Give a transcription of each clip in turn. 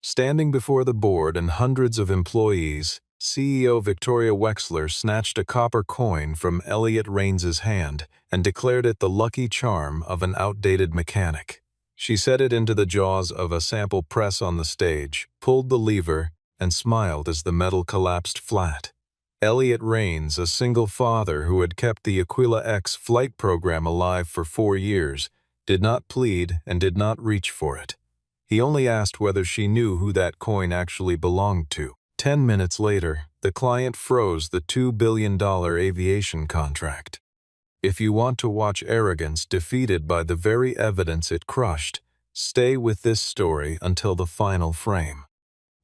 Standing before the board and hundreds of employees, CEO Victoria Wexler snatched a copper coin from Elliot Raines's hand and declared it the lucky charm of an outdated mechanic. She set it into the jaws of a sample press on the stage, pulled the lever, and smiled as the metal collapsed flat. Elliot Raines, a single father who had kept the Aquila X flight program alive for 4 years, did not plead and did not reach for it. He only asked whether she knew who that coin actually belonged to. 10 minutes later, the client froze the $2 billion aviation contract. If you want to watch arrogance defeated by the very evidence it crushed, stay with this story until the final frame.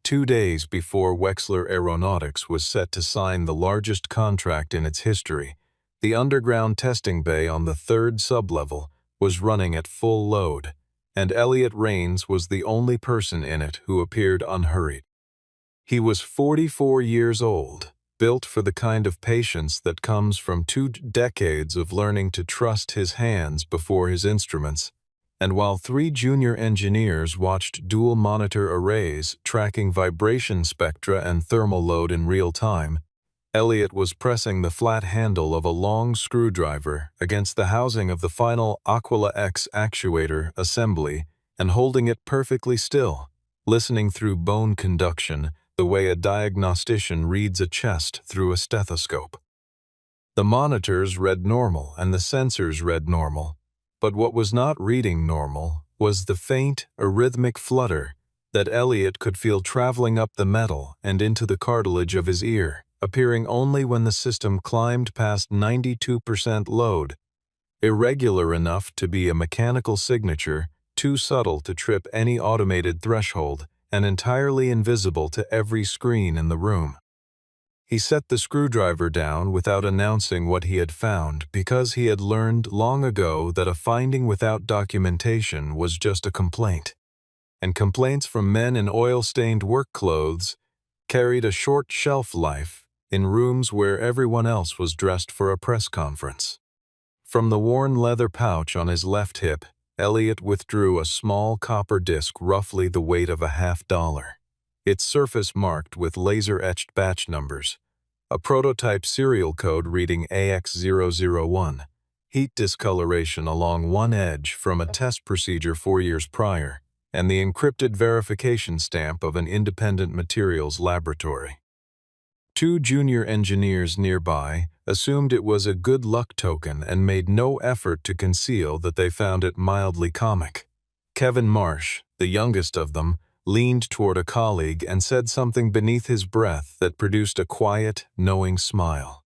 2 days before Wexler Aeronautics was set to sign the largest contract in its history, the underground testing bay on the 3rd sublevel was running at full load, and Elliot Raines was the only person in it who appeared unhurried. He was 44 years old, built for the kind of patience that comes from 2 decades of learning to trust his hands before his instruments, and while 3 junior engineers watched dual-monitor arrays tracking vibration spectra and thermal load in real time, Elliot was pressing the flat handle of a long screwdriver against the housing of the final Aquila X actuator assembly and holding it perfectly still, listening through bone conduction the way a diagnostician reads a chest through a stethoscope. The monitors read normal and the sensors read normal, but what was not reading normal was the faint, arrhythmic flutter that Elliot could feel traveling up the metal and into the cartilage of his ear, appearing only when the system climbed past 92% load, irregular enough to be a mechanical signature, too subtle to trip any automated threshold, and entirely invisible to every screen in the room. He set the screwdriver down without announcing what he had found because he had learned long ago that a finding without documentation was just a complaint, and complaints from men in oil-stained work clothes carried a short shelf life in rooms where everyone else was dressed for a press conference. From the worn leather pouch on his left hip, Elliot withdrew a small copper disc roughly the weight of a $50, its surface marked with laser-etched batch numbers, a prototype serial code reading AX001, heat discoloration along one edge from a test procedure 4 years prior, and the encrypted verification stamp of an independent materials laboratory. 2 junior engineers nearby assumed it was a good luck token and made no effort to conceal that they found it mildly comic. Kevin Marsh, the youngest of them, leaned toward a colleague and said something beneath his breath that produced a quiet, knowing smile.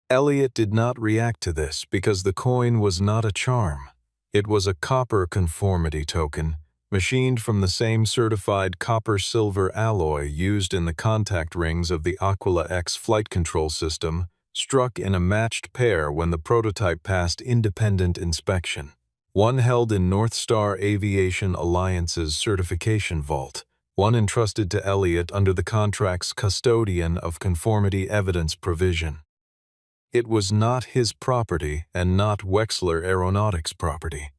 Elliot did not react to this because the coin was not a charm. It was a copper conformity token, machined from the same certified copper-silver alloy used in the contact rings of the Aquila X flight control system, struck in a matched pair when the prototype passed independent inspection. One held in North Star Aviation Alliance's certification vault, one entrusted to Elliot under the contract's custodian of conformity evidence provision. It was not his property and not Wexler Aeronautics' property.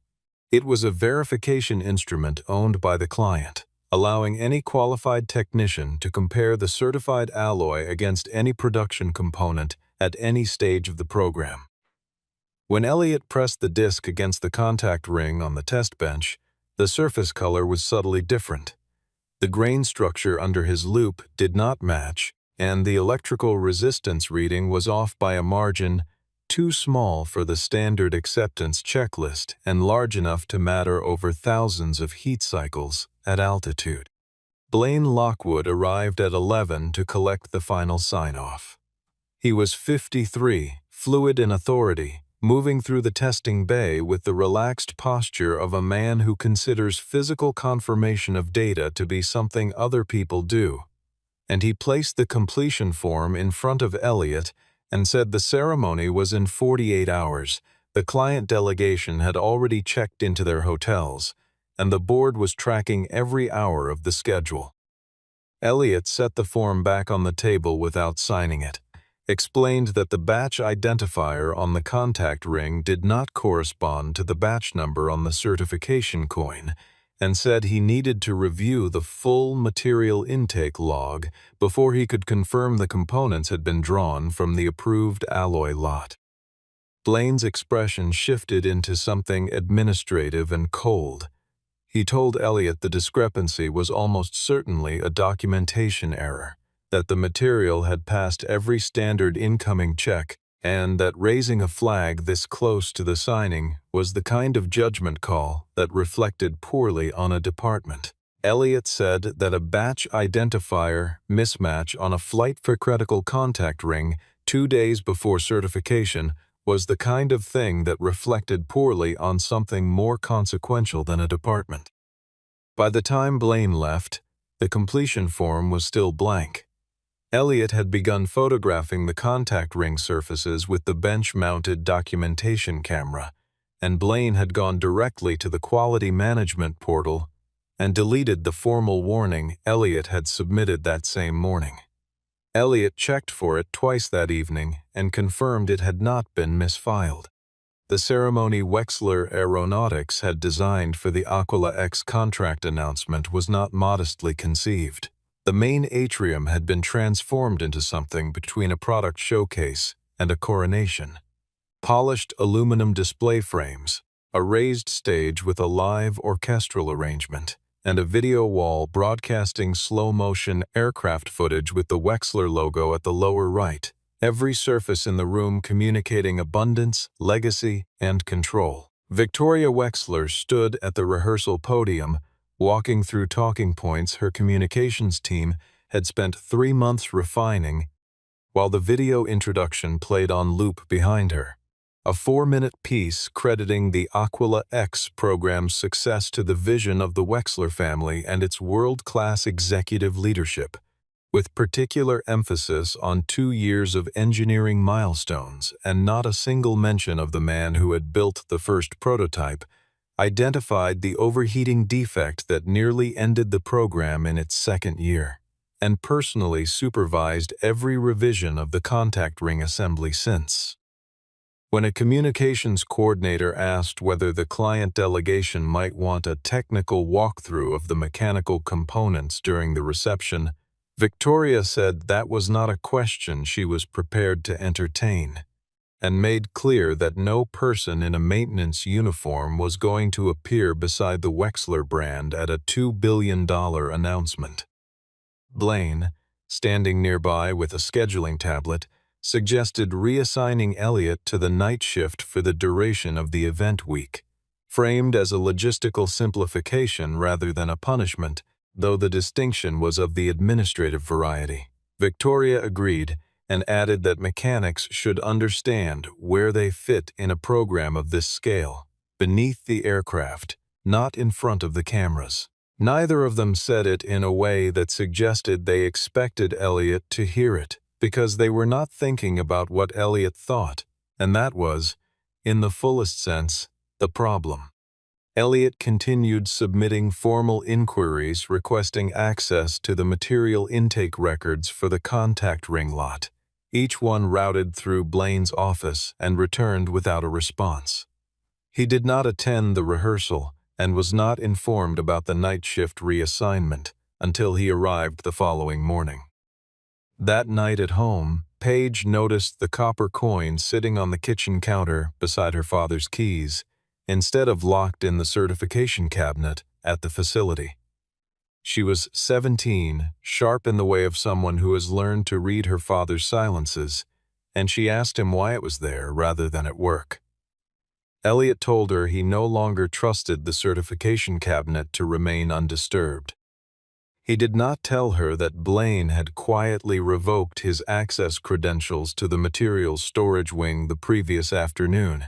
It was a verification instrument owned by the client, allowing any qualified technician to compare the certified alloy against any production component at any stage of the program. When Elliot pressed the disc against the contact ring on the test bench, the surface color was subtly different. The grain structure under his loop did not match, and the electrical resistance reading was off by a margin too small for the standard acceptance checklist and large enough to matter over thousands of heat cycles at altitude. Blaine Lockwood arrived at 11 to collect the final sign-off. He was 53, fluid in authority, moving through the testing bay with the relaxed posture of a man who considers physical confirmation of data to be something other people do. And he placed the completion form in front of Elliot and said the ceremony was in 48 hours. The client delegation had already checked into their hotels, and the board was tracking every hour of the schedule. Elliot set the form back on the table without signing it, explained that the batch identifier on the contact ring did not correspond to the batch number on the certification coin, and said he needed to review the full material intake log before he could confirm the components had been drawn from the approved alloy lot. Blaine's expression shifted into something administrative and cold. He told Elliot the discrepancy was almost certainly a documentation error, that the material had passed every standard incoming check, and that raising a flag this close to the signing was the kind of judgment call that reflected poorly on a department. Elliot said that a batch identifier mismatch on a flight for critical contact ring 2 days before certification was the kind of thing that reflected poorly on something more consequential than a department. By the time Blaine left, the completion form was still blank. Elliot had begun photographing the contact ring surfaces with the bench-mounted documentation camera, and Blaine had gone directly to the quality management portal and deleted the formal warning Elliot had submitted that same morning. Elliot checked for it twice that evening and confirmed it had not been misfiled. The ceremony Wexler Aeronautics had designed for the Aquila X contract announcement was not modestly conceived. The main atrium had been transformed into something between a product showcase and a coronation. Polished aluminum display frames, a raised stage with a live orchestral arrangement, and a video wall broadcasting slow-motion aircraft footage with the Wexler logo at the lower right, every surface in the room communicating abundance, legacy, and control. Victoria Wexler stood at the rehearsal podium, walking through talking points her communications team had spent 3 months refining, while the video introduction played on loop behind her. A 4-minute piece crediting the Aquila X program's success to the vision of the Wexler family and its world-class executive leadership, with particular emphasis on 2 years of engineering milestones and not a single mention of the man who had built the first prototype, identified the overheating defect that nearly ended the program in its 2nd year, and personally supervised every revision of the contact ring assembly since. When a communications coordinator asked whether the client delegation might want a technical walkthrough of the mechanical components during the reception, Victoria said that was not a question she was prepared to entertain, and made clear that no person in a maintenance uniform was going to appear beside the Wexler brand at a $2 billion announcement. Blaine, standing nearby with a scheduling tablet, suggested reassigning Elliot to the night shift for the duration of the event week, framed as a logistical simplification rather than a punishment, though the distinction was of the administrative variety. Victoria agreed and added that mechanics should understand where they fit in a program of this scale, beneath the aircraft, not in front of the cameras. Neither of them said it in a way that suggested they expected Elliot to hear it, because they were not thinking about what Elliot thought, and that was, in the fullest sense, the problem. Elliot continued submitting formal inquiries requesting access to the material intake records for the contact ring lot, each one routed through Blaine's office and returned without a response. He did not attend the rehearsal and was not informed about the night shift reassignment until he arrived the following morning. That night at home, Paige noticed the copper coin sitting on the kitchen counter beside her father's keys, instead of locked in the certification cabinet at the facility. She was 17, sharp in the way of someone who has learned to read her father's silences, and she asked him why it was there rather than at work. Elliot told her he no longer trusted the certification cabinet to remain undisturbed. He did not tell her that Blaine had quietly revoked his access credentials to the materials storage wing the previous afternoon,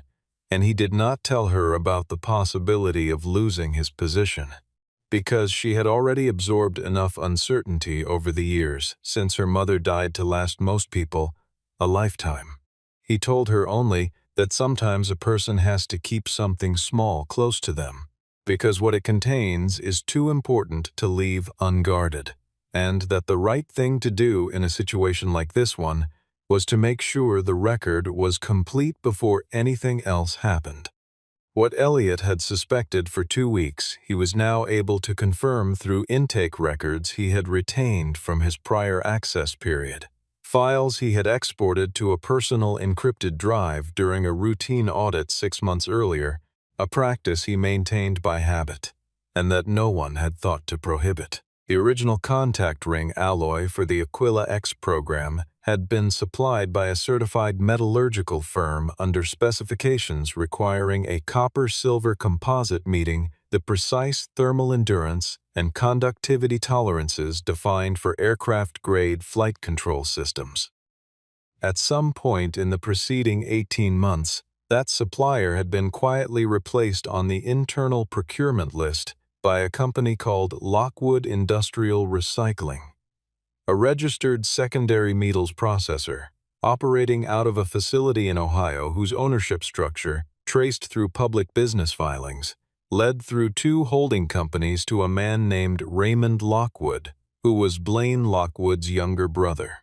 and he did not tell her about the possibility of losing his position, because she had already absorbed enough uncertainty over the years since her mother died to last most people a lifetime. He told her only that sometimes a person has to keep something small close to them, because what it contains is too important to leave unguarded, and that the right thing to do in a situation like this one was to make sure the record was complete before anything else happened. What Elliot had suspected for 2 weeks, he was now able to confirm through intake records he had retained from his prior access period. Files he had exported to a personal encrypted drive during a routine audit 6 months earlier, a practice he maintained by habit, and that no one had thought to prohibit. The original contact ring alloy for the Aquila X program had been supplied by a certified metallurgical firm under specifications requiring a copper-silver composite meeting the precise thermal endurance and conductivity tolerances defined for aircraft-grade flight control systems. At some point in the preceding 18 months, that supplier had been quietly replaced on the internal procurement list by a company called Lockwood Industrial Recycling, a registered secondary metals processor, operating out of a facility in Ohio whose ownership structure, traced through public business filings, led through 2 holding companies to a man named Raymond Lockwood, who was Blaine Lockwood's younger brother.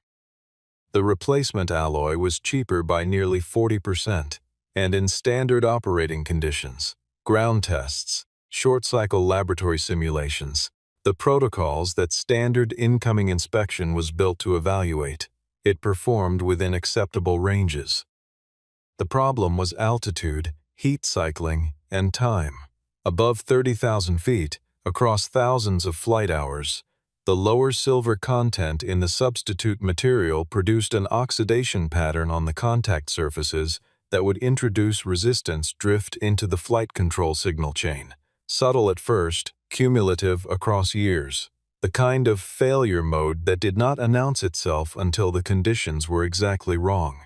The replacement alloy was cheaper by nearly 40%, and in standard operating conditions, ground tests, short-cycle laboratory simulations, the protocols that standard incoming inspection was built to evaluate, it performed within acceptable ranges. The problem was altitude, heat cycling, and time. Above 30,000 feet, across thousands of flight hours, the lower silver content in the substitute material produced an oxidation pattern on the contact surfaces that would introduce resistance drift into the flight control signal chain. Subtle at first, cumulative across years. The kind of failure mode that did not announce itself until the conditions were exactly wrong.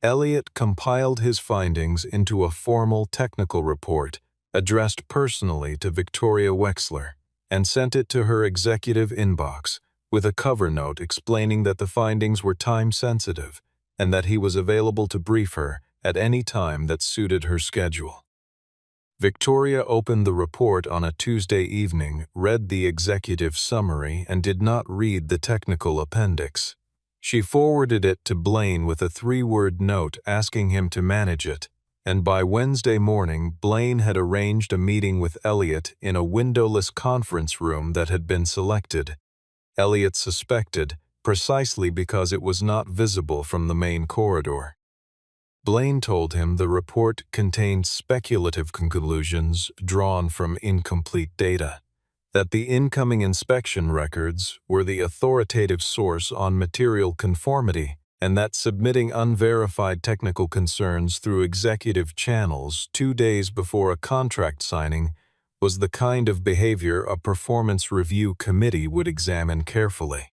Elliot compiled his findings into a formal technical report addressed personally to Victoria Wexler and sent it to her executive inbox with a cover note explaining that the findings were time-sensitive and that he was available to brief her at any time that suited her schedule. Victoria opened the report on a Tuesday evening, read the executive summary, and did not read the technical appendix. She forwarded it to Blaine with a 3-word note asking him to manage it, and by Wednesday morning, Blaine had arranged a meeting with Elliot in a windowless conference room that had been selected. Elliot suspected, precisely because it was not visible from the main corridor. Blaine told him the report contained speculative conclusions drawn from incomplete data, that the incoming inspection records were the authoritative source on material conformity, and that submitting unverified technical concerns through executive channels 2 days before a contract signing was the kind of behavior a performance review committee would examine carefully.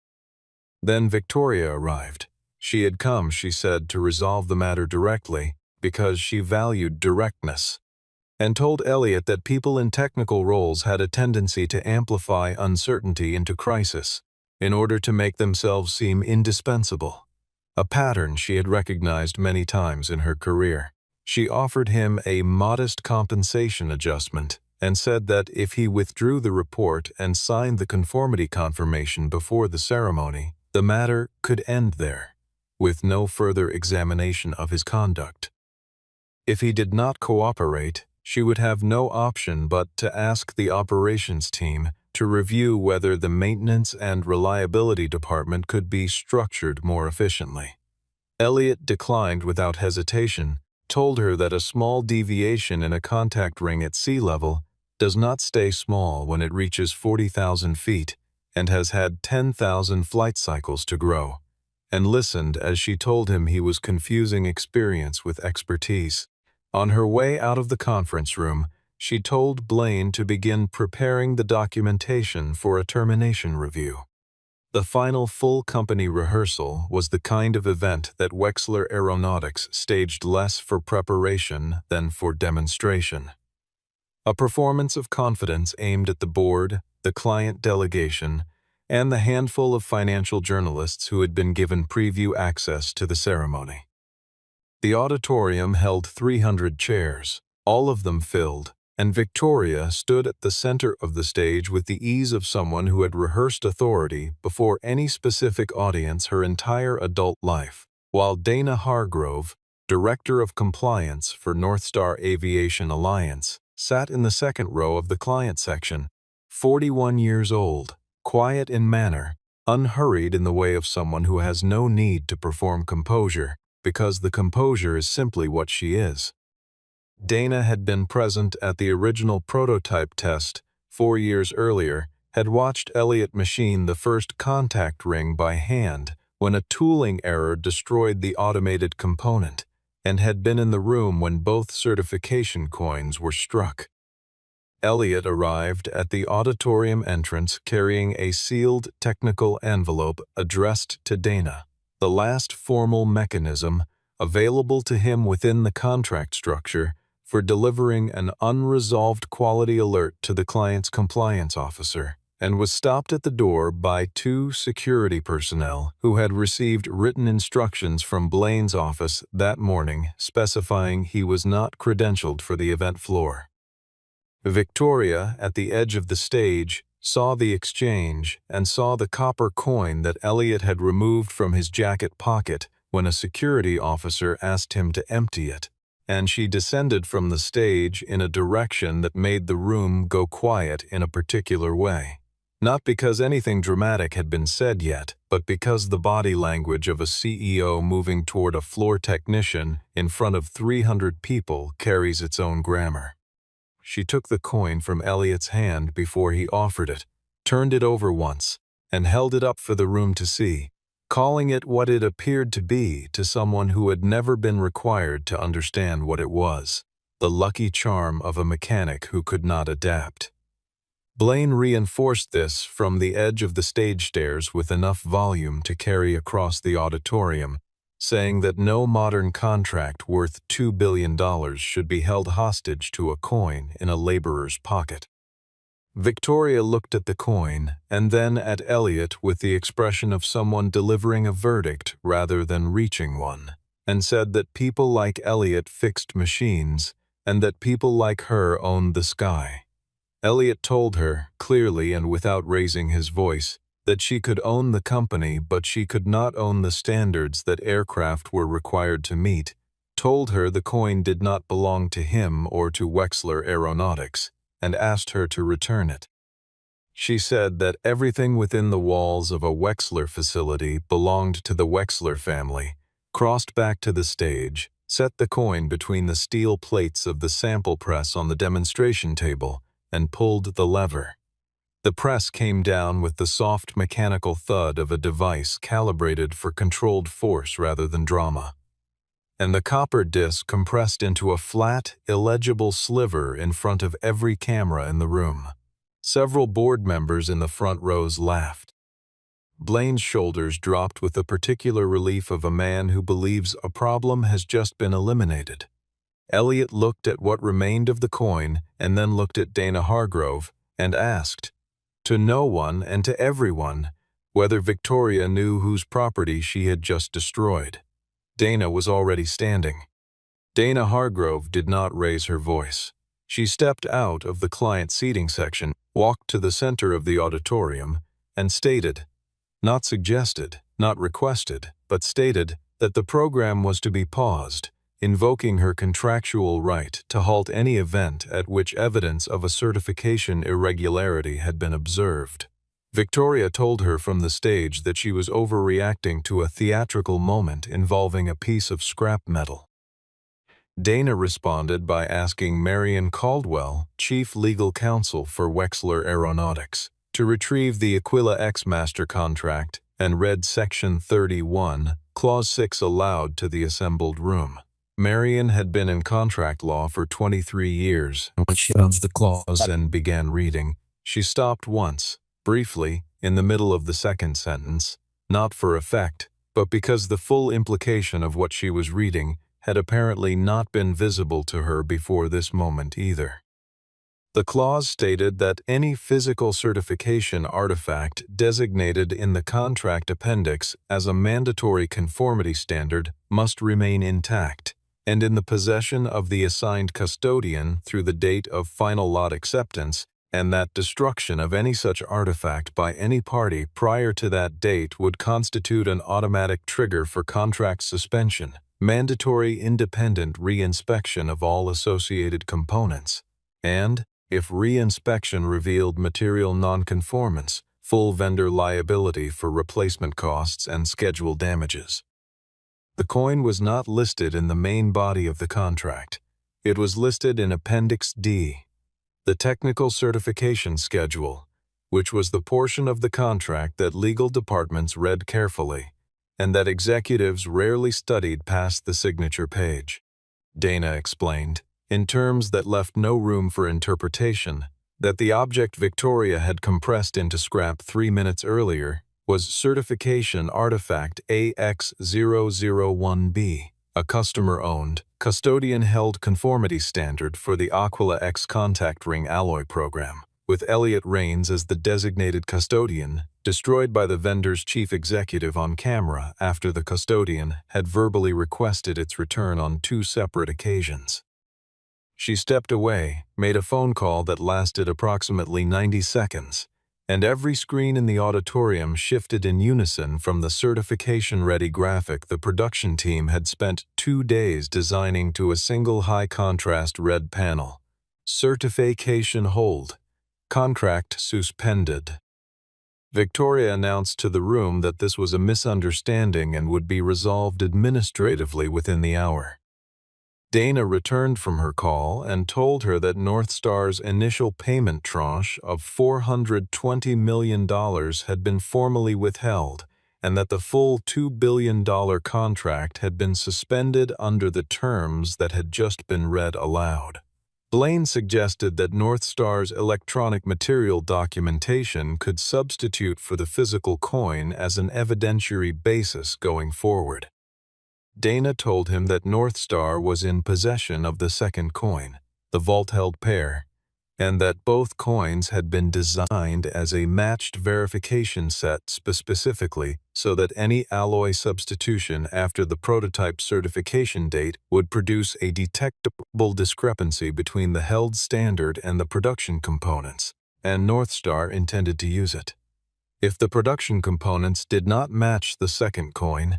Then Victoria arrived. She had come, she said, to resolve the matter directly because she valued directness, and told Elliot that people in technical roles had a tendency to amplify uncertainty into crisis in order to make themselves seem indispensable, a pattern she had recognized many times in her career. She offered him a modest compensation adjustment and said that if he withdrew the report and signed the conformity confirmation before the ceremony, the matter could end there, with no further examination of his conduct. If he did not cooperate, she would have no option but to ask the operations team to review whether the maintenance and reliability department could be structured more efficiently. Elliot declined without hesitation, told her that a small deviation in a contact ring at sea level does not stay small when it reaches 40,000 feet and has had 10,000 flight cycles to grow, and listened as she told him he was confusing experience with expertise. On her way out of the conference room, she told Blaine to begin preparing the documentation for a termination review. The final full company rehearsal was the kind of event that Wexler Aeronautics staged less for preparation than for demonstration. A performance of confidence aimed at the board, the client delegation, and the handful of financial journalists who had been given preview access to the ceremony. The auditorium held 300 chairs, all of them filled, and Victoria stood at the center of the stage with the ease of someone who had rehearsed authority before any specific audience her entire adult life, while Dana Hargrove, Director of Compliance for Northstar Aviation Alliance, sat in the second row of the client section, 41 years old, quiet in manner, unhurried in the way of someone who has no need to perform composure, because the composure is simply what she is. Dana had been present at the original prototype test 4 years earlier, had watched Elliott machine the first contact ring by hand when a tooling error destroyed the automated component, and had been in the room when both certification coins were struck. Elliott arrived at the auditorium entrance carrying a sealed technical envelope addressed to Dana, the last formal mechanism available to him within the contract structure for delivering an unresolved quality alert to the client's compliance officer, and was stopped at the door by 2 security personnel who had received written instructions from Blaine's office that morning specifying he was not credentialed for the event floor. Victoria, at the edge of the stage, saw the exchange and saw the copper coin that Elliott had removed from his jacket pocket when a security officer asked him to empty it, and she descended from the stage in a direction that made the room go quiet in a particular way. Not because anything dramatic had been said yet, but because the body language of a CEO moving toward a floor technician in front of 300 people carries its own grammar. She took the coin from Elliott's hand before he offered it, turned it over once, and held it up for the room to see, calling it what it appeared to be to someone who had never been required to understand what it was, the lucky charm of a mechanic who could not adapt. Blaine reinforced this from the edge of the stage stairs with enough volume to carry across the auditorium, saying that no modern contract worth $2 billion should be held hostage to a coin in a laborer's pocket. Victoria looked at the coin and then at Elliott with the expression of someone delivering a verdict rather than reaching one, and said that people like Elliott fixed machines and that people like her owned the sky. Elliott told her, clearly and without raising his voice, that she could own the company but she could not own the standards that aircraft were required to meet, told her the coin did not belong to him or to Wexler Aeronautics, and asked her to return it. She said that everything within the walls of a Wexler facility belonged to the Wexler family, crossed back to the stage, set the coin between the steel plates of the sample press on the demonstration table, and pulled the lever. The press came down with the soft mechanical thud of a device calibrated for controlled force rather than drama, and the copper disc compressed into a flat, illegible sliver in front of every camera in the room. Several board members in the front rows laughed. Blaine's shoulders dropped with the particular relief of a man who believes a problem has just been eliminated. Elliott looked at what remained of the coin and then looked at Dana Hargrove and asked, to no one and to everyone, whether Victoria knew whose property she had just destroyed. Dana was already standing. Dana Hargrove did not raise her voice. She stepped out of the client seating section, walked to the center of the auditorium, and stated, not suggested, not requested, but stated that the program was to be paused, invoking her contractual right to halt any event at which evidence of a certification irregularity had been observed. Victoria told her from the stage that she was overreacting to a theatrical moment involving a piece of scrap metal. Dana responded by asking Marion Caldwell, Chief Legal Counsel for Wexler Aeronautics, to retrieve the Aquila X master contract and read Section 31, Clause 6 aloud to the assembled room. Marion had been in contract law for 23 years, and when she found the clause and began reading, she stopped once, briefly, in the middle of the second sentence, not for effect, but because the full implication of what she was reading had apparently not been visible to her before this moment either. The clause stated that any physical certification artifact designated in the contract appendix as a mandatory conformity standard must remain intact and in the possession of the assigned custodian through the date of final lot acceptance, and that destruction of any such artifact by any party prior to that date would constitute an automatic trigger for contract suspension, mandatory independent re-inspection of all associated components, and, if re-inspection revealed material nonconformance, full vendor liability for replacement costs and schedule damages. The coin was not listed in the main body of the contract. It was listed in Appendix D, the Technical Certification Schedule, which was the portion of the contract that legal departments read carefully, and that executives rarely studied past the signature page. Dana explained, in terms that left no room for interpretation, that the object Victoria had compressed into scrap 3 minutes earlier was Certification Artifact AX001B, a customer-owned, custodian-held conformity standard for the Aquila X contact ring alloy program, with Elliott Rains as the designated custodian, destroyed by the vendor's chief executive on camera after the custodian had verbally requested its return on 2 separate occasions. She stepped away, made a phone call that lasted approximately 90 seconds, and every screen in the auditorium shifted in unison from the certification-ready graphic the production team had spent 2 days designing to a single high-contrast red panel. Certification hold. Contract suspended. Victoria announced to the room that this was a misunderstanding and would be resolved administratively within the hour. Dana returned from her call and told her that Northstar's initial payment tranche of $420 million had been formally withheld, and that the full $2 billion contract had been suspended under the terms that had just been read aloud. Blaine suggested that Northstar's electronic material documentation could substitute for the physical coin as an evidentiary basis going forward. Dana told him that Northstar was in possession of the second coin, the vault-held pair, and that both coins had been designed as a matched verification set specifically so that any alloy substitution after the prototype certification date would produce a detectable discrepancy between the held standard and the production components, and Northstar intended to use it. If the production components did not match the second coin,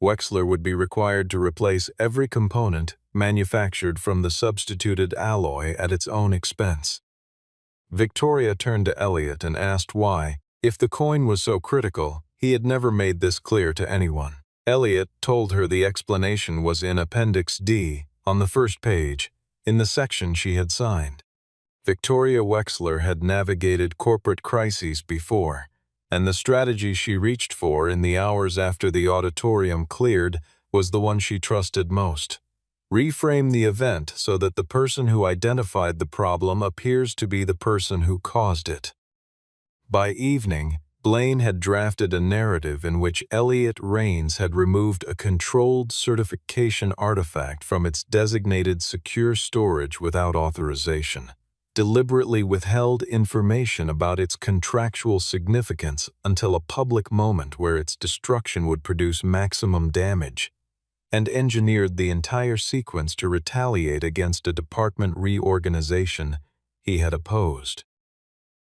Wexler would be required to replace every component manufactured from the substituted alloy at its own expense. Victoria turned to Elliott and asked why, if the coin was so critical, he had never made this clear to anyone. Elliott told her the explanation was in Appendix D, on the first page, in the section she had signed. Victoria Wexler had navigated corporate crises before, and the strategy she reached for in the hours after the auditorium cleared was the one she trusted most. Reframe the event so that the person who identified the problem appears to be the person who caused it. By evening, Blaine had drafted a narrative in which Elliott Rains had removed a controlled certification artifact from its designated secure storage without authorization, deliberately withheld information about its contractual significance until a public moment where its destruction would produce maximum damage, and engineered the entire sequence to retaliate against a department reorganization he had opposed.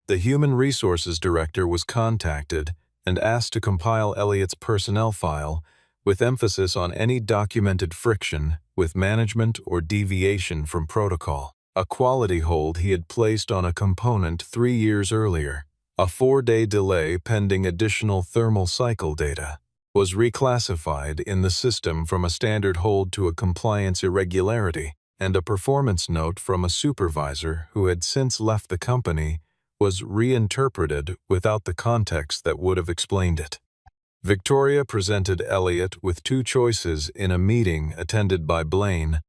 The Human Resources Director was contacted and asked to compile Elliott's personnel file with emphasis on any documented friction with management or deviation from protocol. A quality hold he had placed on a component 3 years earlier, a 4-day delay pending additional thermal cycle data, was reclassified in the system from a standard hold to a compliance irregularity, and a performance note from a supervisor who had since left the company was reinterpreted without the context that would have explained it. Victoria presented Elliott with 2 choices in a meeting attended by Blaine,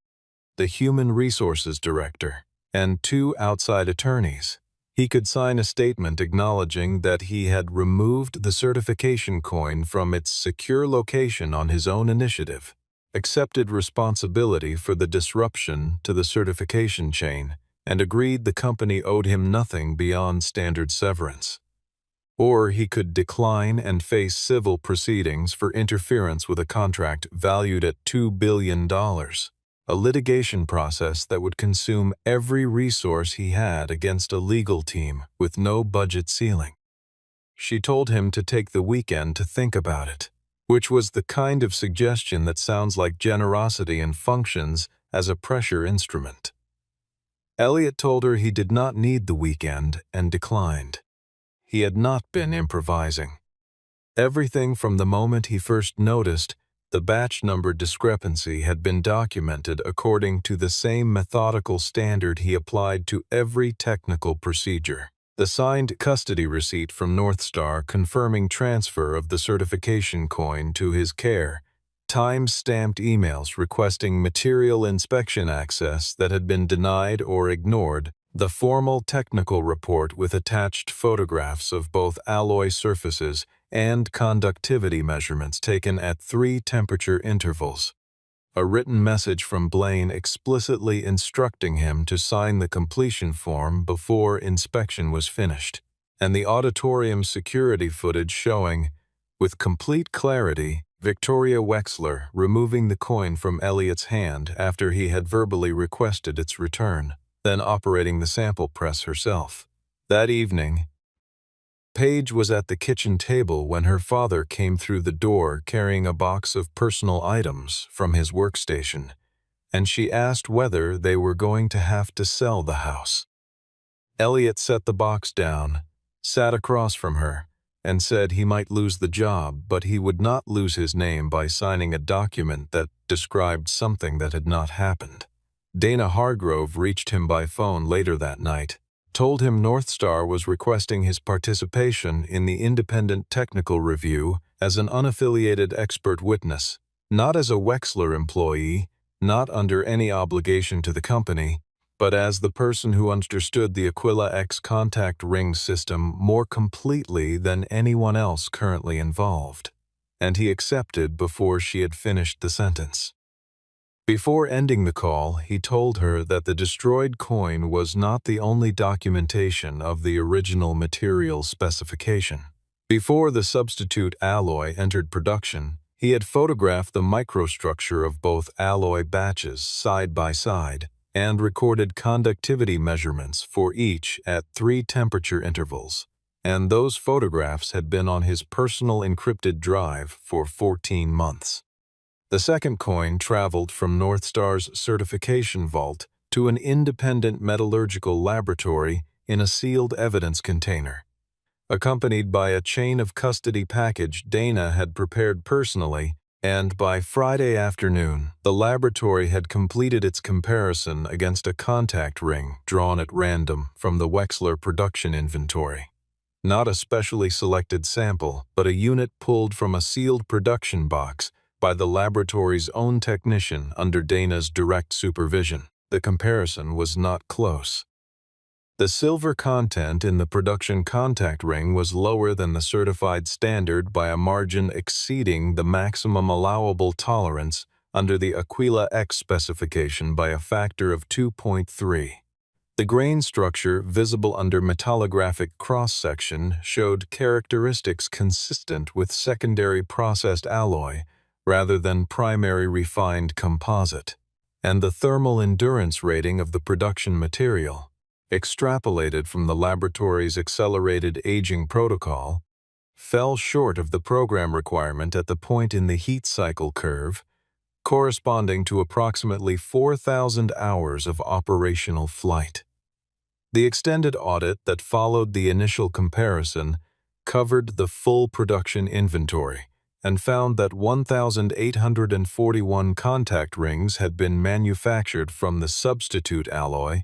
the Human Resources Director, and 2 outside attorneys. He could sign a statement acknowledging that he had removed the certification coin from its secure location on his own initiative, accepted responsibility for the disruption to the certification chain, and agreed the company owed him nothing beyond standard severance. Or he could decline and face civil proceedings for interference with a contract valued at $2 billion. A litigation process that would consume every resource he had against a legal team with no budget ceiling. She told him to take the weekend to think about it, which was the kind of suggestion that sounds like generosity and functions as a pressure instrument. Elliot told her he did not need the weekend and declined. He had not been improvising. Everything from the moment he first noticed the batch number discrepancy had been documented according to the same methodical standard he applied to every technical procedure. The signed custody receipt from Northstar confirming transfer of the certification coin to his care, time-stamped emails requesting material inspection access that had been denied or ignored, the formal technical report with attached photographs of both alloy surfaces and conductivity measurements taken at 3 temperature intervals. A written message from Blaine explicitly instructing him to sign the completion form before inspection was finished, and the auditorium security footage showing, with complete clarity, Victoria Wexler removing the coin from Elliot's hand after he had verbally requested its return, then operating the sample press herself. That evening, Paige was at the kitchen table when her father came through the door carrying a box of personal items from his workstation, and she asked whether they were going to have to sell the house. Elliot set the box down, sat across from her, and said he might lose the job, but he would not lose his name by signing a document that described something that had not happened. Dana Hargrove reached him by phone later that night, told him Northstar was requesting his participation in the independent technical review as an unaffiliated expert witness, not as a Wexler employee, not under any obligation to the company, but as the person who understood the Aquila X contact ring system more completely than anyone else currently involved. And he accepted before she had finished the sentence. Before ending the call, he told her that the destroyed coin was not the only documentation of the original material specification. Before the substitute alloy entered production, he had photographed the microstructure of both alloy batches side by side and recorded conductivity measurements for each at 3 temperature intervals, and those photographs had been on his personal encrypted drive for 14 months. The second coin traveled from Northstar's certification vault to an independent metallurgical laboratory in a sealed evidence container, accompanied by a chain of custody package Dana had prepared personally, and by Friday afternoon, the laboratory had completed its comparison against a contact ring drawn at random from the Wexler production inventory. Not a specially selected sample, but a unit pulled from a sealed production box by the laboratory's own technician under Dana's direct supervision. The comparison was not close. The silver content in the production contact ring was lower than the certified standard by a margin exceeding the maximum allowable tolerance under the Aquila X specification by a factor of 2.3. The grain structure visible under metallographic cross-section showed characteristics consistent with secondary processed alloy rather than primary refined composite, and the thermal endurance rating of the production material, extrapolated from the laboratory's accelerated aging protocol, fell short of the program requirement at the point in the heat cycle curve, corresponding to approximately 4,000 hours of operational flight. The extended audit that followed the initial comparison covered the full production inventory and found that 1,841 contact rings had been manufactured from the substitute alloy,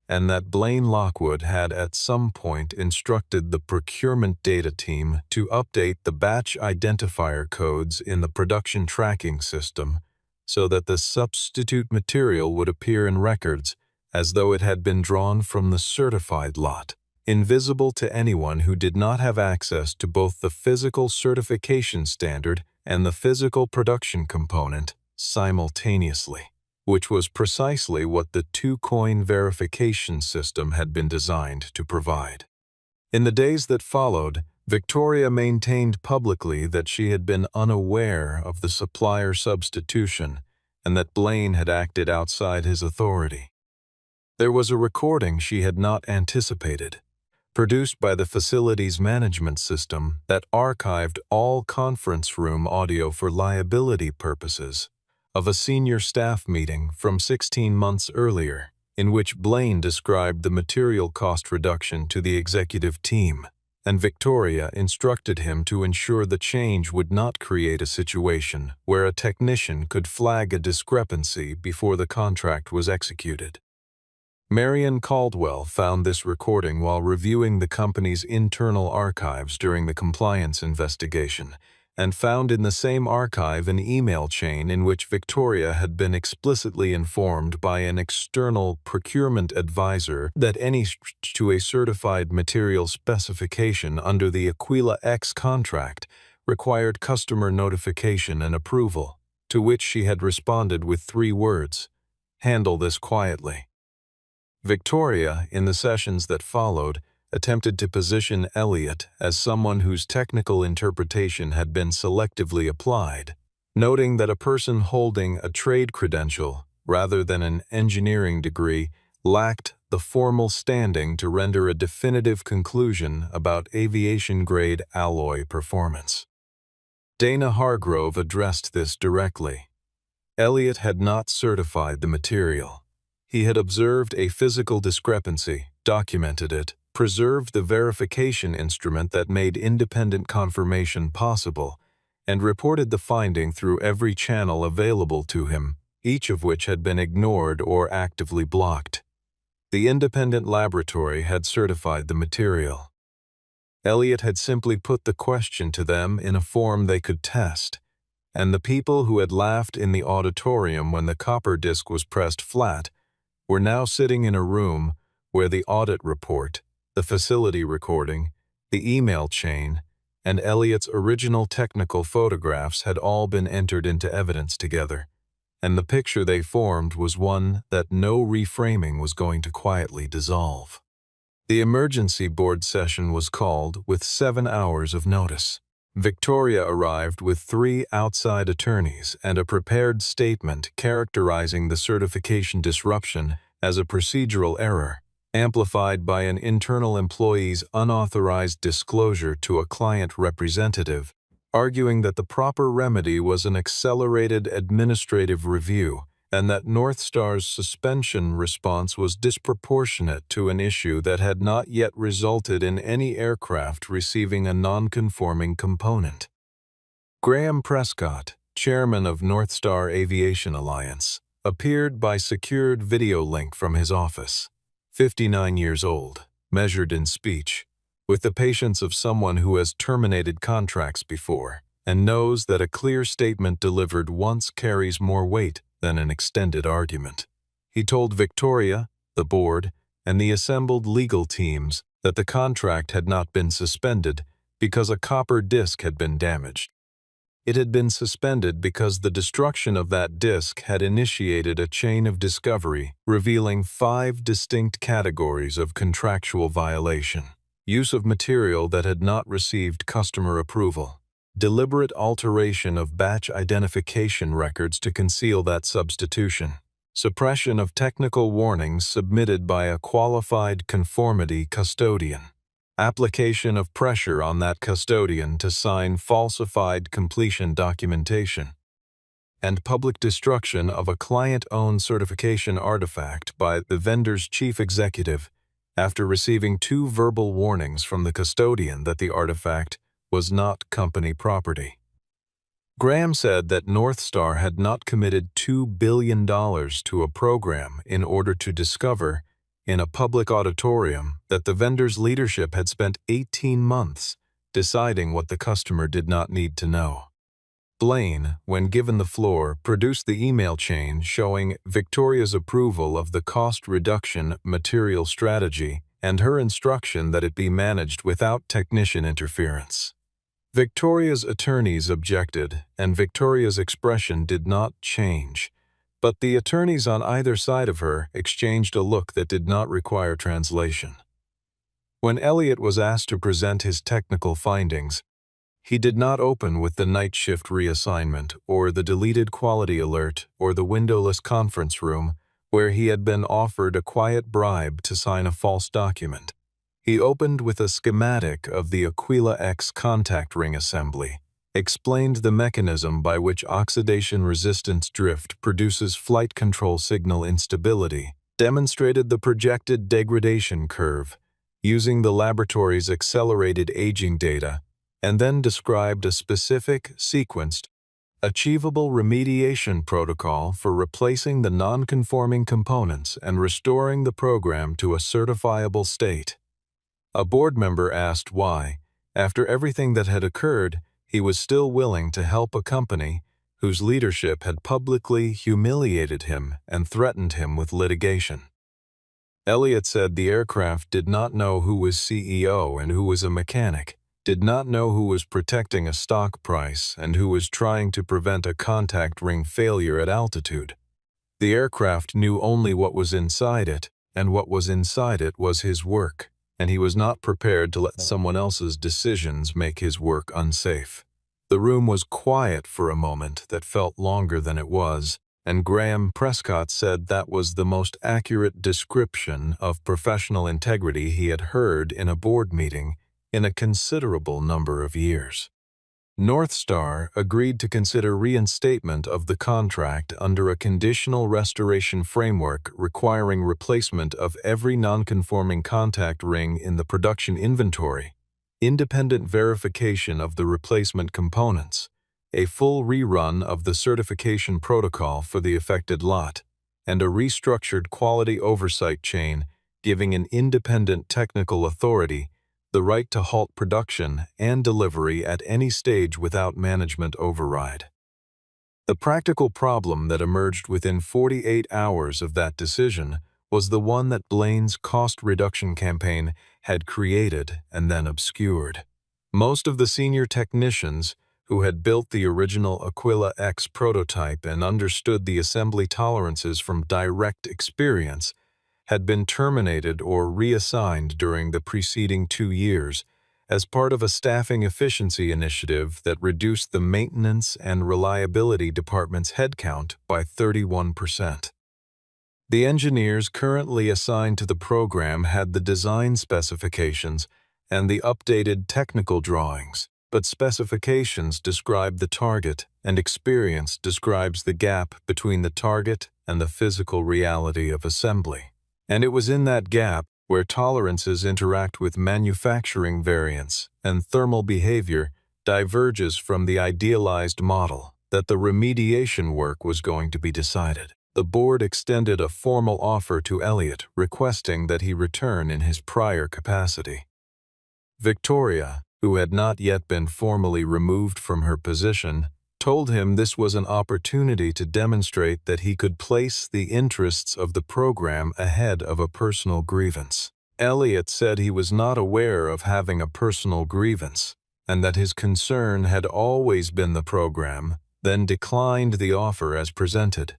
and that Blaine Lockwood had at some point instructed the procurement data team to update the batch identifier codes in the production tracking system so that the substitute material would appear in records as though it had been drawn from the certified lot, invisible to anyone who did not have access to both the physical certification standard and the physical production component simultaneously, which was precisely what the two-coin verification system had been designed to provide. In the days that followed, Victoria maintained publicly that she had been unaware of the supplier substitution and that Blaine had acted outside his authority. There was a recording she had not anticipated, produced by the facilities management system that archived all conference room audio for liability purposes, of a senior staff meeting from 16 months earlier, in which Blaine described the material cost reduction to the executive team, and Victoria instructed him to ensure the change would not create a situation where a technician could flag a discrepancy before the contract was executed. Marion Caldwell found this recording while reviewing the company's internal archives during the compliance investigation, and found in the same archive an email chain in which Victoria had been explicitly informed by an external procurement advisor that any switch to a certified material specification under the Aquila X contract required customer notification and approval, to which she had responded with 3 words: "Handle this quietly." Victoria, in the sessions that followed, attempted to position Elliot as someone whose technical interpretation had been selectively applied, noting that a person holding a trade credential rather than an engineering degree lacked the formal standing to render a definitive conclusion about aviation-grade alloy performance. Dana Hargrove addressed this directly. Elliot had not certified the material. He had observed a physical discrepancy, documented it, preserved the verification instrument that made independent confirmation possible, and reported the finding through every channel available to him, each of which had been ignored or actively blocked. The independent laboratory had certified the material. Elliot had simply put the question to them in a form they could test, and the people who had laughed in the auditorium when the copper disc was pressed flat were now sitting in a room where the audit report, the facility recording, the email chain, and Elliot's original technical photographs had all been entered into evidence together, and the picture they formed was one that no reframing was going to quietly dissolve. The emergency board session was called with 7 hours of notice. Victoria arrived with 3 outside attorneys and a prepared statement characterizing the certification disruption as a procedural error, amplified by an internal employee's unauthorized disclosure to a client representative, arguing that the proper remedy was an accelerated administrative review and that Northstar's suspension response was disproportionate to an issue that had not yet resulted in any aircraft receiving a non-conforming component. Graham Prescott, chairman of Northstar Aviation Alliance, appeared by secured video link from his office. 59 years old, measured in speech, with the patience of someone who has terminated contracts before and knows that a clear statement delivered once carries more weight than an extended argument. He told Victoria, the board, and the assembled legal teams that the contract had not been suspended because a copper disc had been damaged. It had been suspended because the destruction of that disc had initiated a chain of discovery revealing 5 distinct categories of contractual violation: use of material that had not received customer approval, deliberate alteration of batch identification records to conceal that substitution, suppression of technical warnings submitted by a qualified conformity custodian, application of pressure on that custodian to sign falsified completion documentation, and public destruction of a client-owned certification artifact by the vendor's chief executive after receiving 2 verbal warnings from the custodian that the artifact was not company property. Graham said that Northstar had not committed $2 billion to a program in order to discover, in a public auditorium, that the vendor's leadership had spent 18 months deciding what the customer did not need to know. Blaine, when given the floor, produced the email chain showing Victoria's approval of the cost reduction material strategy and her instruction that it be managed without technician interference. Victoria's attorneys objected, and Victoria's expression did not change, but the attorneys on either side of her exchanged a look that did not require translation. When Elliot was asked to present his technical findings, he did not open with the night shift reassignment or the deleted quality alert or the windowless conference room where he had been offered a quiet bribe to sign a false document. He opened with a schematic of the Aquila X contact ring assembly, explained the mechanism by which oxidation resistance drift produces flight control signal instability, demonstrated the projected degradation curve using the laboratory's accelerated aging data, and then described a specific, sequenced, achievable remediation protocol for replacing the non-conforming components and restoring the program to a certifiable state. A board member asked why, after everything that had occurred, he was still willing to help a company whose leadership had publicly humiliated him and threatened him with litigation. Elliott said the aircraft did not know who was CEO and who was a mechanic, did not know who was protecting a stock price and who was trying to prevent a contact ring failure at altitude. The aircraft knew only what was inside it, and what was inside it was his work, and he was not prepared to let someone else's decisions make his work unsafe. The room was quiet for a moment that felt longer than it was, and Graham Prescott said that was the most accurate description of professional integrity he had heard in a board meeting in a considerable number of years. North Star agreed to consider reinstatement of the contract under a conditional restoration framework requiring replacement of every non-conforming contact ring in the production inventory, independent verification of the replacement components, a full rerun of the certification protocol for the affected lot, and a restructured quality oversight chain giving an independent technical authority the right to halt production and delivery at any stage without management override. The practical problem that emerged within 48 hours of that decision was the one that Blaine's cost reduction campaign had created and then obscured. Most of the senior technicians who had built the original Aquila X prototype and understood the assembly tolerances from direct experience had been terminated or reassigned during the preceding 2 years as part of a staffing efficiency initiative that reduced the maintenance and reliability department's headcount by 31%. The engineers currently assigned to the program had the design specifications and the updated technical drawings, but specifications describe the target and experience describes the gap between the target and the physical reality of assembly. And it was in that gap where tolerances interact with manufacturing variance and thermal behavior diverges from the idealized model that the remediation work was going to be decided. The board extended a formal offer to Elliott requesting that he return in his prior capacity. Victoria, who had not yet been formally removed from her position, told him this was an opportunity to demonstrate that he could place the interests of the program ahead of a personal grievance. Elliott said he was not aware of having a personal grievance, and that his concern had always been the program, then declined the offer as presented.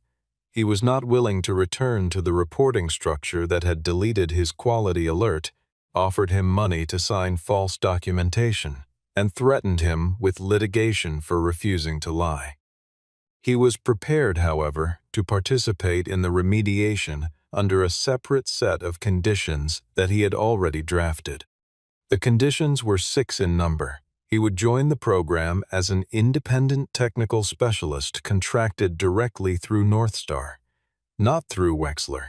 He was not willing to return to the reporting structure that had deleted his quality alert, offered him money to sign false documentation, and threatened him with litigation for refusing to lie. He was prepared, however, to participate in the remediation under a separate set of conditions that he had already drafted. The conditions were 6 in number. He would join the program as an independent technical specialist contracted directly through North Star, not through Wexler.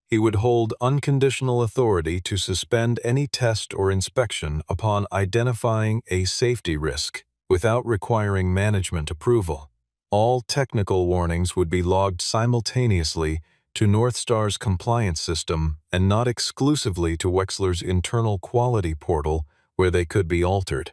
He would hold unconditional authority to suspend any test or inspection upon identifying a safety risk without requiring management approval. All technical warnings would be logged simultaneously to North Star's compliance system and not exclusively to Wexler's internal quality portal where they could be altered.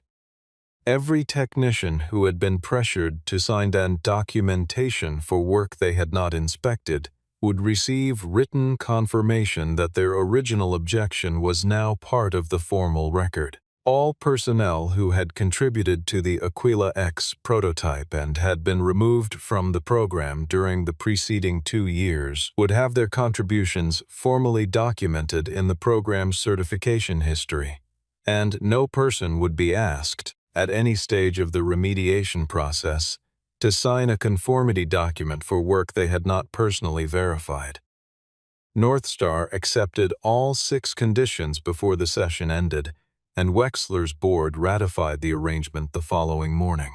Every technician who had been pressured to sign documentation for work they had not inspected would receive written confirmation that their original objection was now part of the formal record. All personnel who had contributed to the Aquila X prototype and had been removed from the program during the preceding 2 years would have their contributions formally documented in the program's certification history, and no person would be asked, at any stage of the remediation process, to sign a conformity document for work they had not personally verified. North Star accepted all 6 conditions before the session ended, and Wexler's board ratified the arrangement the following morning.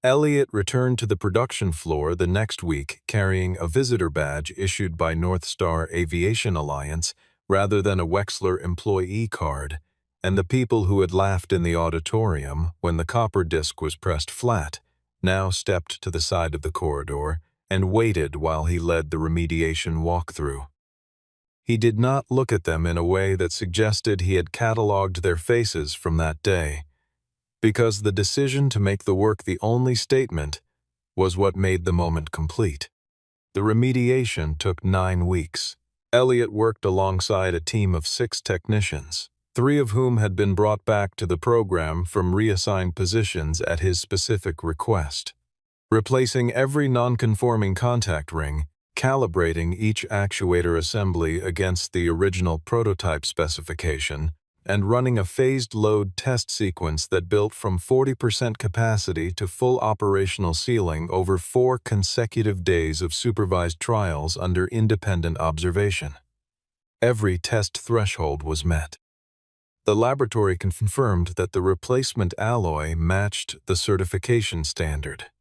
Elliott returned to the production floor the next week carrying a visitor badge issued by North Star Aviation Alliance rather than a Wexler employee card, and the people who had laughed in the auditorium when the copper disc was pressed flat now stepped to the side of the corridor and waited while he led the remediation walkthrough. He did not look at them in a way that suggested he had catalogued their faces from that day, because the decision to make the work the only statement was what made the moment complete. The remediation took 9 weeks. Elliott worked alongside a team of 6 technicians, 3 of whom had been brought back to the program from reassigned positions at his specific request. Replacing every non-conforming contact ring, calibrating each actuator assembly against the original prototype specification, and running a phased load test sequence that built from 40% capacity to full operational ceiling over 4 consecutive days of supervised trials under independent observation. Every test threshold was met. The laboratory confirmed that the replacement alloy matched the certification standard,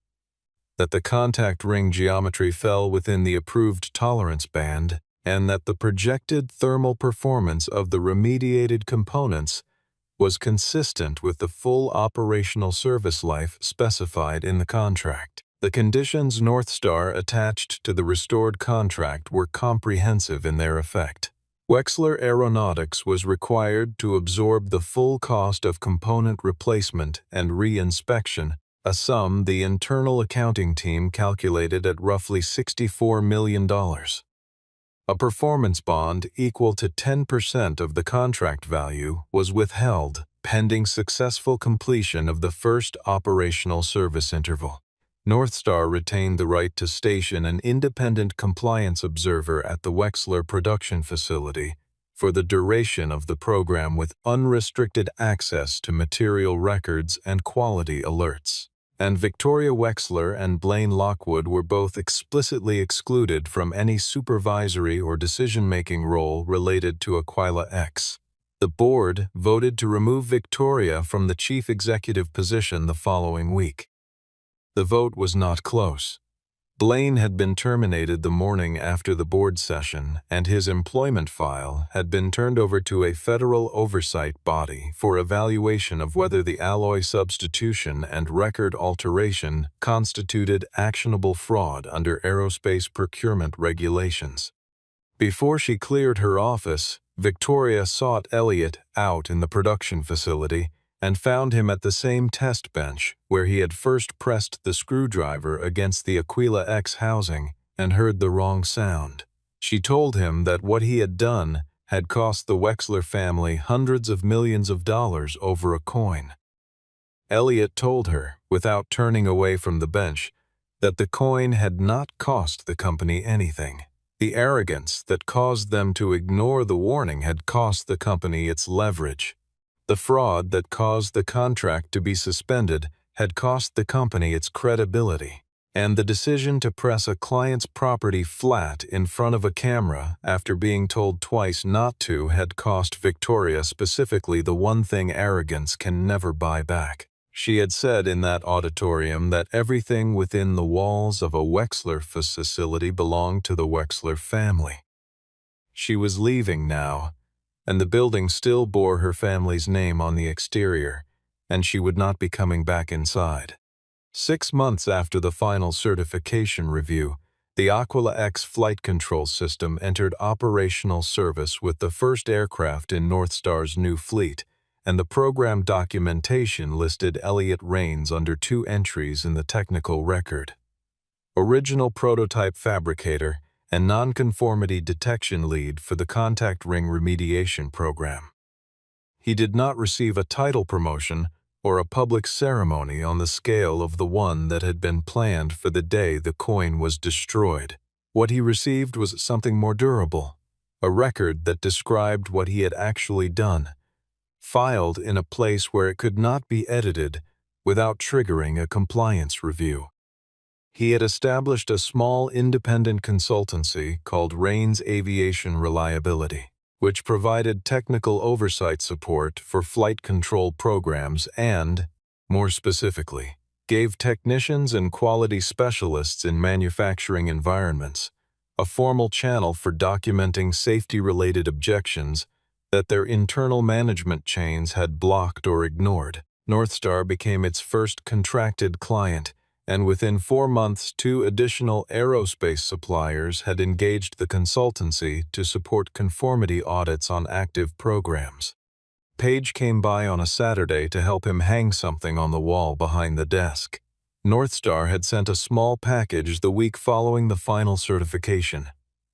that the contact ring geometry fell within the approved tolerance band, and that the projected thermal performance of the remediated components was consistent with the full operational service life specified in the contract. The conditions North Star attached to the restored contract were comprehensive in their effect. Wexler Aeronautics was required to absorb the full cost of component replacement and re-inspection, a sum the internal accounting team calculated at roughly $64 million. A performance bond equal to 10% of the contract value was withheld pending successful completion of the first operational service interval. North Star retained the right to station an independent compliance observer at the Wexler production facility for the duration of the program with unrestricted access to material records and quality alerts. And Victoria Wexler and Blaine Lockwood were both explicitly excluded from any supervisory or decision-making role related to Aquila X. The board voted to remove Victoria from the chief executive position the following week. The vote was not close. Blaine had been terminated the morning after the board session, and his employment file had been turned over to a federal oversight body for evaluation of whether the alloy substitution and record alteration constituted actionable fraud under aerospace procurement regulations. Before she cleared her office, Victoria sought Elliott out in the production facility and found him at the same test bench where he had first pressed the screwdriver against the Aquila X housing and heard the wrong sound. She told him that what he had done had cost the Wexler family hundreds of millions of dollars over a coin. Elliott told her, without turning away from the bench, that the coin had not cost the company anything. The arrogance that caused them to ignore the warning had cost the company its leverage. The fraud that caused the contract to be suspended had cost the company its credibility, and the decision to press a client's property flat in front of a camera after being told twice not to had cost Victoria specifically the one thing arrogance can never buy back. She had said in that auditorium that everything within the walls of a Wexler facility belonged to the Wexler family. She was leaving now, and the building still bore her family's name on the exterior, and she would not be coming back inside. 6 months after the final certification review, the Aquila X flight control system entered operational service with the first aircraft in North Star's new fleet, and the program documentation listed Elliott Rains under 2 entries in the technical record: original prototype fabricator and nonconformity detection lead for the contact ring remediation program. He did not receive a title promotion or a public ceremony on the scale of the one that had been planned for the day the coin was destroyed. What he received was something more durable, a record that described what he had actually done, filed in a place where it could not be edited without triggering a compliance review. He had established a small independent consultancy called Rains Aviation Reliability, which provided technical oversight support for flight control programs and, more specifically, gave technicians and quality specialists in manufacturing environments a formal channel for documenting safety-related objections that their internal management chains had blocked or ignored. Northstar became its first contracted client, and within 4 months 2 additional aerospace suppliers had engaged the consultancy to support conformity audits on active programs. Page came by on a Saturday to help him hang something on the wall behind the desk. Northstar had sent a small package the week following the final certification.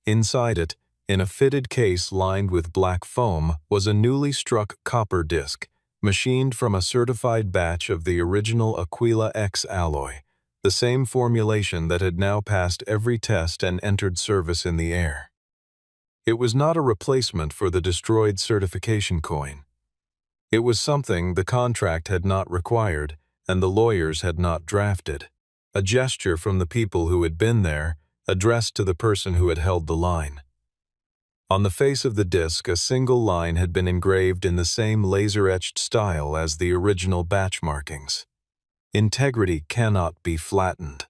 Inside it, in a fitted case lined with black foam, was a newly struck copper disc, machined from a certified batch of the original Aquila X alloy, the same formulation that had now passed every test and entered service in the air. It was not a replacement for the destroyed certification coin. It was something the contract had not required and the lawyers had not drafted, a gesture from the people who had been there, addressed to the person who had held the line. On the face of the disc, a single line had been engraved in the same laser-etched style as the original batch markings. Integrity cannot be flattened.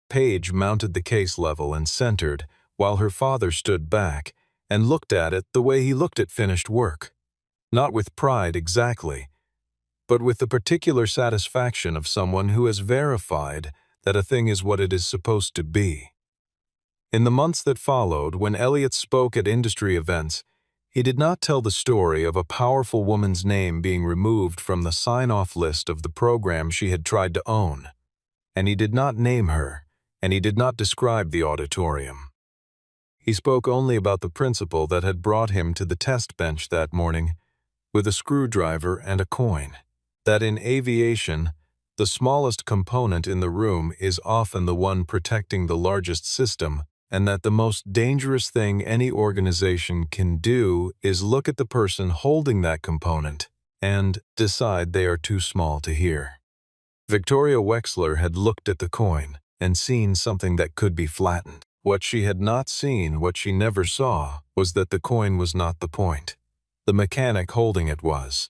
Paige mounted the case level and centered, while her father stood back and looked at it the way he looked at finished work. Not with pride exactly, but with the particular satisfaction of someone who has verified that a thing is what it is supposed to be. In the months that followed, when Elliot spoke at industry events, he did not tell the story of a powerful woman's name being removed from the sign-off list of the program she had tried to own. And he did not name her, and he did not describe the auditorium. He spoke only about the principal that had brought him to the test bench that morning with a screwdriver and a coin. That in aviation, the smallest component in the room is often the one protecting the largest system, and that the most dangerous thing any organization can do is look at the person holding that component and decide they are too small to hear. Victoria Wexler had looked at the coin and seen something that could be flattened. What she had not seen, what she never saw, was that the coin was not the point. The mechanic holding it was.